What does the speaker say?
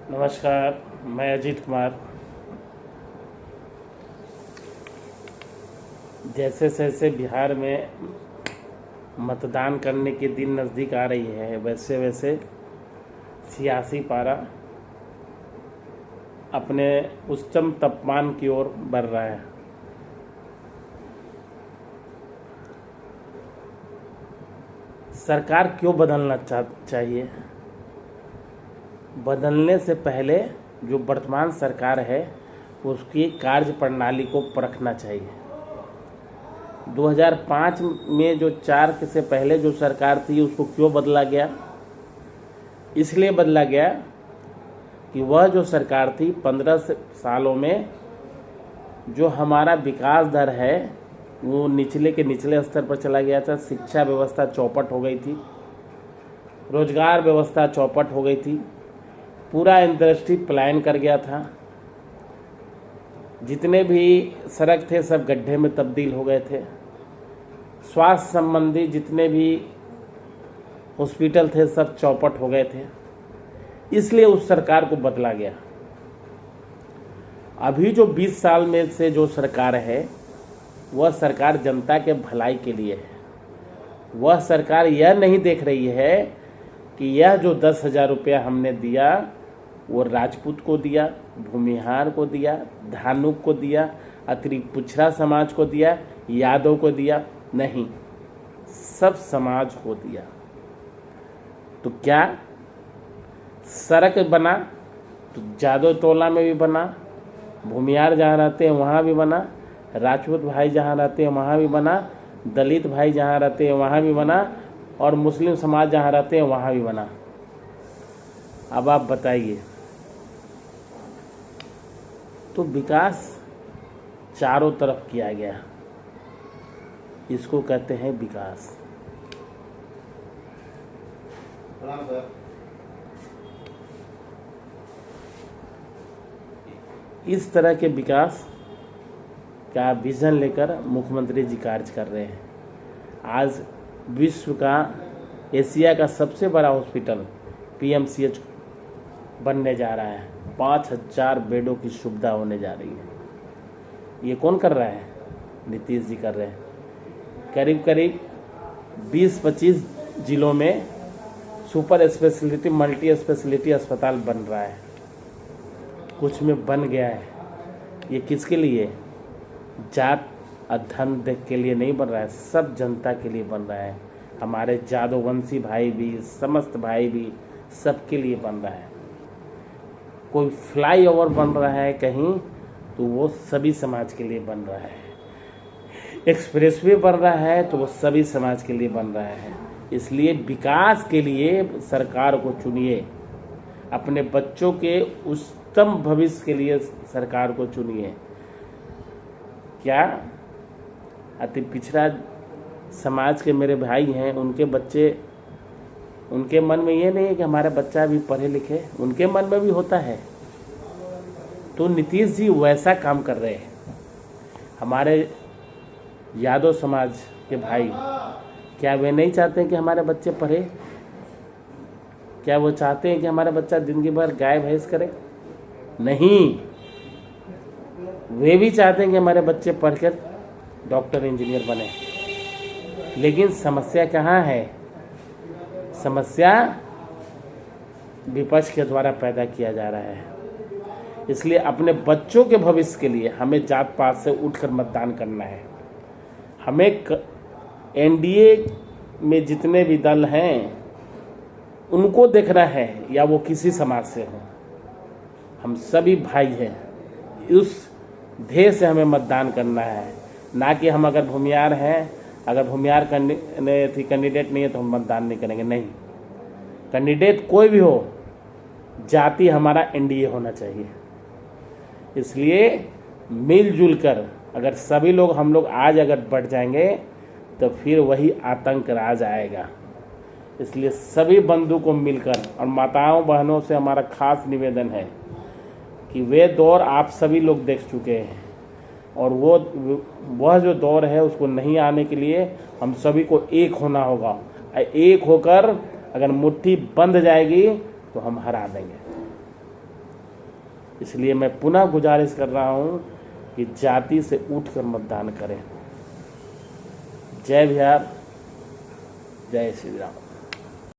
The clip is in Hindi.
नमस्कार, मैं अजीत कुमार। जैसे जैसे बिहार में मतदान करने के दिन नज़दीक आ रही है, वैसे वैसे सियासी पारा अपने उच्चतम तापमान की ओर बढ़ रहा है। सरकार क्यों बदलना चाहिए? बदलने से पहले जो वर्तमान सरकार है उसकी कार्य प्रणाली को परखना चाहिए। 2005 में जो 4 से पहले जो सरकार थी उसको क्यों बदला गया? इसलिए बदला गया कि वह जो सरकार थी 15 सालों में जो हमारा विकास दर है वो निचले के निचले स्तर पर चला गया था। शिक्षा व्यवस्था चौपट हो गई थी, रोजगार व्यवस्था चौपट हो गई थी, पूरा इंडस्ट्री पलायन कर गया था, जितने भी सड़क थे सब गड्ढे में तब्दील हो गए थे, स्वास्थ्य संबंधी जितने भी हॉस्पिटल थे सब चौपट हो गए थे। इसलिए उस सरकार को बदला गया। अभी जो 20 साल में से जो सरकार है वह सरकार जनता के भलाई के लिए है। वह सरकार यह नहीं देख रही है कि यह जो 10,000 रुपया हमने दिया वो राजपूत को दिया, भूमिहार को दिया, धानुक को दिया, अतिरिक्त पिछड़ा समाज को दिया, यादव को दिया, नहीं, सब समाज को दिया। तो क्या सड़क बना तो जादव टोला में भी बना, भूमिहार जहाँ रहते हैं वहाँ भी बना, राजपूत भाई जहाँ रहते हैं वहाँ भी बना, दलित भाई जहाँ रहते हैं वहाँ भी बना, और मुस्लिम समाज जहाँ रहते हैं वहाँ भी बना। अब आप बताइए, तो विकास चारों तरफ किया गया, इसको कहते हैं विकास। इस तरह के विकास का विजन लेकर मुख्यमंत्री जी कार्य कर रहे हैं। आज विश्व का, एशिया का सबसे बड़ा हॉस्पिटल PMCH बनने जा रहा है। 5,000 बेडों की सुविधा होने जा रही है। ये कौन कर रहा है? नीतीश जी कर रहे हैं। करीब करीब 20-25 जिलों में सुपर स्पेशलिटी, मल्टी स्पेशलिटी अस्पताल बन रहा है। कुछ में बन गया है। ये किसके लिए? जात धन देख के लिए नहीं बन रहा है, सब जनता के लिए बन रहा है। हमारे जादववंशी भाई भी, समस्त भाई भी, सबके लिए बन रहा है। कोई फ्लाईओवर बन रहा है कहीं तो वो सभी समाज के लिए बन रहा है। एक्सप्रेसवे बन रहा है तो वो सभी समाज के लिए बन रहा है। इसलिए विकास के लिए सरकार को चुनिए, अपने बच्चों के उच्चतम भविष्य के लिए सरकार को चुनिए। क्या अति पिछड़ा समाज के मेरे भाई हैं, उनके बच्चे, उनके मन में ये नहीं है कि हमारा बच्चा भी पढ़े लिखे, उनके मन में भी होता है। तो नीतीश जी वैसा काम कर रहे हैं। हमारे यादव समाज के भाई, क्या वे नहीं चाहते हैं कि हमारे बच्चे पढ़े? क्या वो चाहते हैं कि हमारा बच्चा जिंदगी भर गाय भैंस करे? नहीं, वे भी चाहते हैं कि हमारे बच्चे पढ़कर डॉक्टर इंजीनियर बने। लेकिन समस्या कहाँ है? समस्या विपक्ष के द्वारा पैदा किया जा रहा है। इसलिए अपने बच्चों के भविष्य के लिए हमें जात पात से उठकर मतदान करना है। हमें NDA में जितने भी दल हैं उनको देखना है, या वो किसी समाज से हो, हम सभी भाई हैं। उस ध्येय से हमें मतदान करना है, ना कि हम अगर भूमिहार हैं, अगर भूमिहार कैंडिडेट नहीं है तो हम मतदान नहीं करेंगे। नहीं, कैंडिडेट कोई भी हो, जाति हमारा NDA होना चाहिए। इसलिए मिलजुल कर अगर सभी लोग, हम लोग आज अगर बढ़ जाएंगे तो फिर वही आतंक राज आएगा। इसलिए सभी बंधु को मिलकर, और माताओं बहनों से हमारा खास निवेदन है कि वे दौर आप सभी लोग देख चुके हैं, और वह जो दौर है उसको नहीं आने के लिए हम सभी को एक होना होगा। एक होकर अगर मुट्ठी बंध जाएगी तो हम हरा देंगे। इसलिए मैं पुनः गुजारिश कर रहा हूँ कि जाति से उठकर मतदान करें। जय बिहार, जय श्री राम।